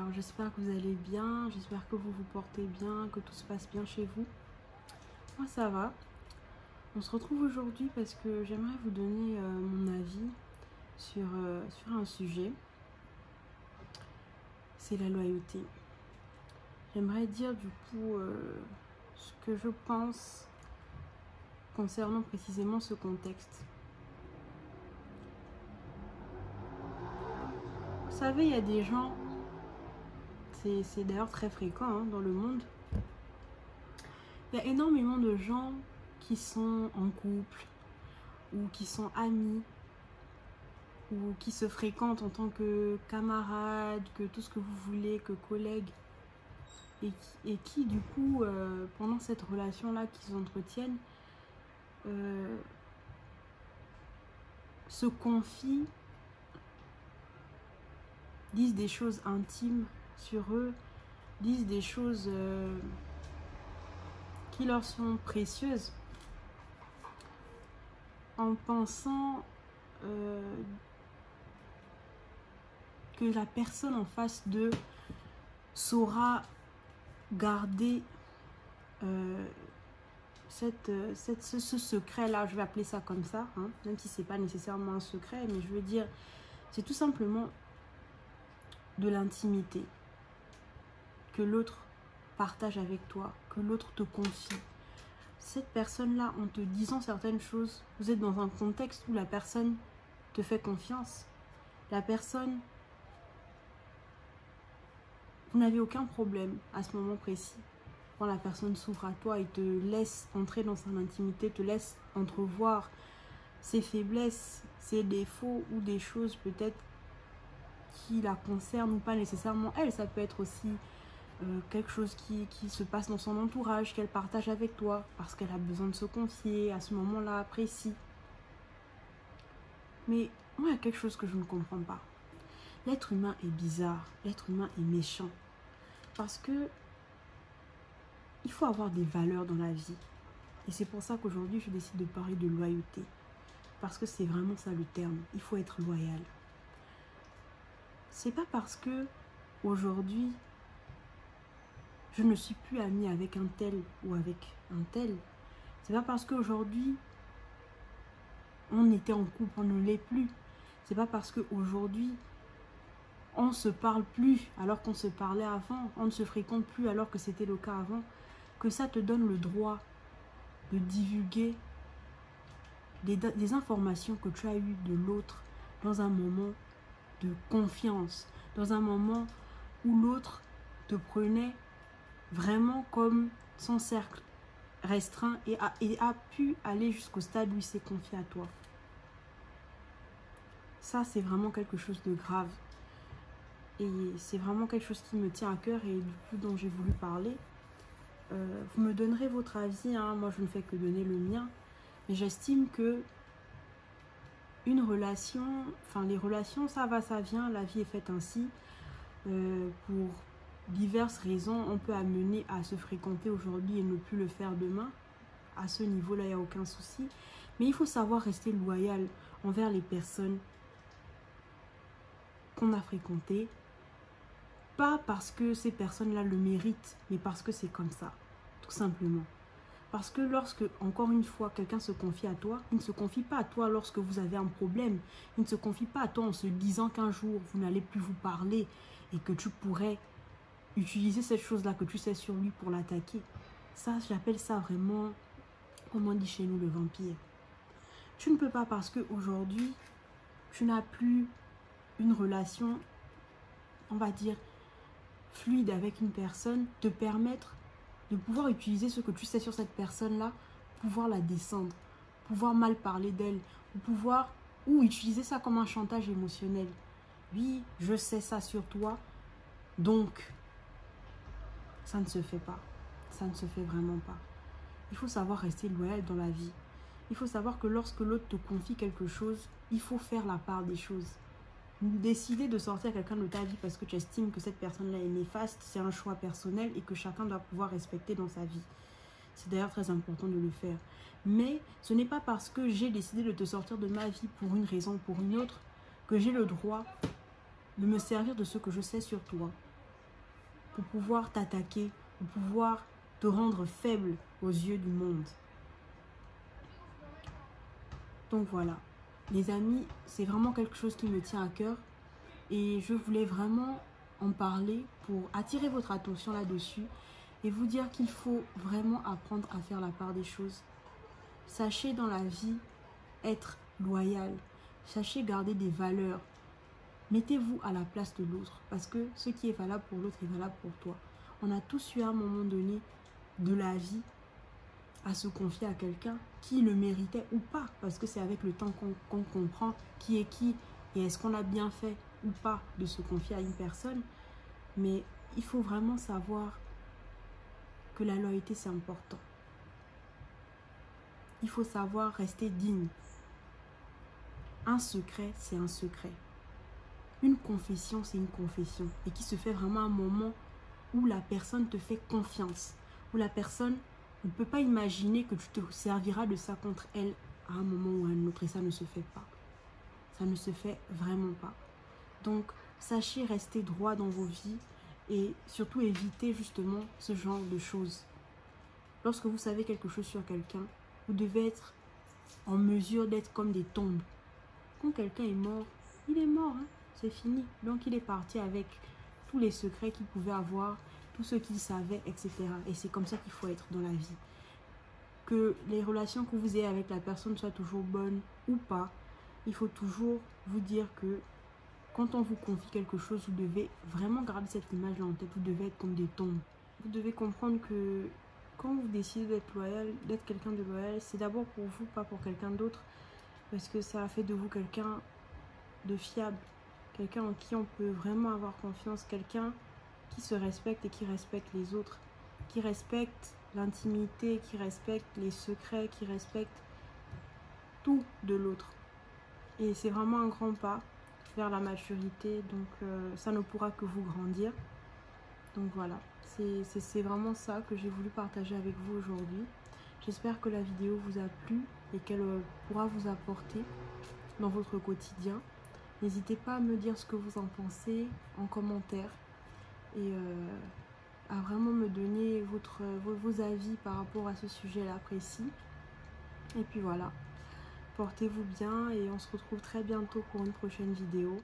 Alors j'espère que vous allez bien, j'espère que vous vous portez bien, que tout se passe bien chez vous. Moi ça va. On se retrouve aujourd'hui parce que j'aimerais vous donner mon avis sur un sujet. C'est la loyauté. J'aimerais dire du coup ce que je pense concernant précisément ce contexte. Vous savez, il y a des gens, c'est d'ailleurs très fréquent dans le monde, il y a énormément de gens qui sont en couple ou qui sont amis ou qui se fréquentent en tant que camarades, que tout ce que vous voulez, que collègues, et qui du coup, pendant cette relation-là qu'ils entretiennent, se confient, disent des choses intimes sur eux, disent des choses qui leur sont précieuses, en pensant que la personne en face d'eux saura garder ce secret-là, je vais appeler ça comme ça, même si c'est pas nécessairement un secret, mais je veux dire, c'est tout simplement de l'intimité que l'autre partage avec toi, que l'autre te confie. Cette personne-là, en te disant certaines choses, vous êtes dans un contexte où la personne te fait confiance. La personne, vous n'avez aucun problème à ce moment précis. Quand la personne s'ouvre à toi et te laisse entrer dans son intimité, te laisse entrevoir ses faiblesses, ses défauts ou des choses peut-être qui la concernent ou pas nécessairement elle. Ça peut être aussi quelque chose qui se passe dans son entourage, qu'elle partage avec toi parce qu'elle a besoin de se confier à ce moment-là précis. Mais moi, il y a quelque chose que je ne comprends pas. L'être humain est bizarre, l'être humain est méchant. Parce que il faut avoir des valeurs dans la vie. Et c'est pour ça qu'aujourd'hui, je décide de parler de loyauté. Parce que c'est vraiment ça le terme. Il faut être loyal. C'est pas parce que aujourd'hui, je ne suis plus amie avec un tel ou avec un tel. C'est pas parce qu'aujourd'hui, on était en couple, on ne l'est plus. C'est pas parce qu'aujourd'hui, on ne se parle plus alors qu'on se parlait avant, on ne se fréquente plus alors que c'était le cas avant, que ça te donne le droit de divulguer des informations que tu as eues de l'autre dans un moment de confiance, dans un moment où l'autre te prenait vraiment comme son cercle restreint et a pu aller jusqu'au stade où il s'est confié à toi. Ça, c'est vraiment quelque chose de grave. Et c'est vraiment quelque chose qui me tient à cœur et du coup dont j'ai voulu parler. Vous me donnerez votre avis, moi je ne fais que donner le mien. Mais j'estime que une relation, les relations, ça va, ça vient, la vie est faite ainsi. Pour diverses raisons, on peut amener à se fréquenter aujourd'hui et ne plus le faire demain. À ce niveau-là, il n'y a aucun souci. Mais il faut savoir rester loyal envers les personnes qu'on a fréquentées. Pas parce que ces personnes-là le méritent, mais parce que c'est comme ça, tout simplement. Parce que lorsque, encore une fois, quelqu'un se confie à toi, il ne se confie pas à toi lorsque vous avez un problème. Il ne se confie pas à toi en se disant qu'un jour, vous n'allez plus vous parler et que tu pourrais utiliser cette chose-là que tu sais sur lui pour l'attaquer. Ça, j'appelle ça vraiment, comme on dit chez nous, le vampire. Tu ne peux pas parce qu'aujourd'hui, tu n'as plus une relation, on va dire, fluide avec une personne, te permettre de pouvoir utiliser ce que tu sais sur cette personne-là, pouvoir la descendre, pouvoir mal parler d'elle, ou utiliser ça comme un chantage émotionnel. Oui, je sais ça sur toi, donc ça ne se fait pas. Ça ne se fait vraiment pas. Il faut savoir rester loyal dans la vie. Il faut savoir que lorsque l'autre te confie quelque chose, il faut faire la part des choses. Décider de sortir quelqu'un de ta vie parce que tu estimes que cette personne-là est néfaste, c'est un choix personnel et que chacun doit pouvoir respecter dans sa vie. C'est d'ailleurs très important de le faire. Mais ce n'est pas parce que j'ai décidé de te sortir de ma vie pour une raison ou pour une autre que j'ai le droit de me servir de ce que je sais sur toi pour pouvoir t'attaquer, pour pouvoir te rendre faible aux yeux du monde. Donc voilà, les amis, c'est vraiment quelque chose qui me tient à cœur et je voulais vraiment en parler pour attirer votre attention là-dessus et vous dire qu'il faut vraiment apprendre à faire la part des choses. Sachez dans la vie être loyal, sachez garder des valeurs. Mettez-vous à la place de l'autre parce que ce qui est valable pour l'autre est valable pour toi. On a tous eu à un moment donné de la vie à se confier à quelqu'un qui le méritait ou pas, parce que c'est avec le temps qu'on comprend qui est qui et est-ce qu'on a bien fait ou pas de se confier à une personne. Mais il faut vraiment savoir que la loyauté c'est important. Il faut savoir rester digne. Un secret, c'est un secret. Une confession, c'est une confession et qui se fait vraiment à un moment où la personne te fait confiance, où la personne ne peut pas imaginer que tu te serviras de ça contre elle à un moment ou à un autre et ça ne se fait pas. Ça ne se fait vraiment pas. Donc, sachez rester droit dans vos vies et surtout éviter justement ce genre de choses. Lorsque vous savez quelque chose sur quelqu'un, vous devez être en mesure d'être comme des tombes. Quand quelqu'un est mort, il est mort, hein, c'est fini. Donc, il est parti avec tous les secrets qu'il pouvait avoir, tout ce qu'il savait, etc. Et c'est comme ça qu'il faut être dans la vie. Que les relations que vous ayez avec la personne soient toujours bonnes ou pas, il faut toujours vous dire que quand on vous confie quelque chose, vous devez vraiment garder cette image-là en tête. Vous devez être comme des tombes. Vous devez comprendre que quand vous décidez d'être loyal, d'être quelqu'un de loyal, c'est d'abord pour vous, pas pour quelqu'un d'autre. Parce que ça fait de vous quelqu'un de fiable. Quelqu'un en qui on peut vraiment avoir confiance. Quelqu'un qui se respecte et qui respecte les autres, qui respecte l'intimité, qui respecte les secrets, qui respecte tout de l'autre. Et c'est vraiment un grand pas vers la maturité, donc ça ne pourra que vous grandir. Donc voilà, c'est vraiment ça que j'ai voulu partager avec vous aujourd'hui. J'espère que la vidéo vous a plu et qu'elle pourra vous apporter dans votre quotidien. N'hésitez pas à me dire ce que vous en pensez en commentaire. Et à vraiment me donner vos avis par rapport à ce sujet-là précis. Et puis voilà, portez-vous bien et on se retrouve très bientôt pour une prochaine vidéo.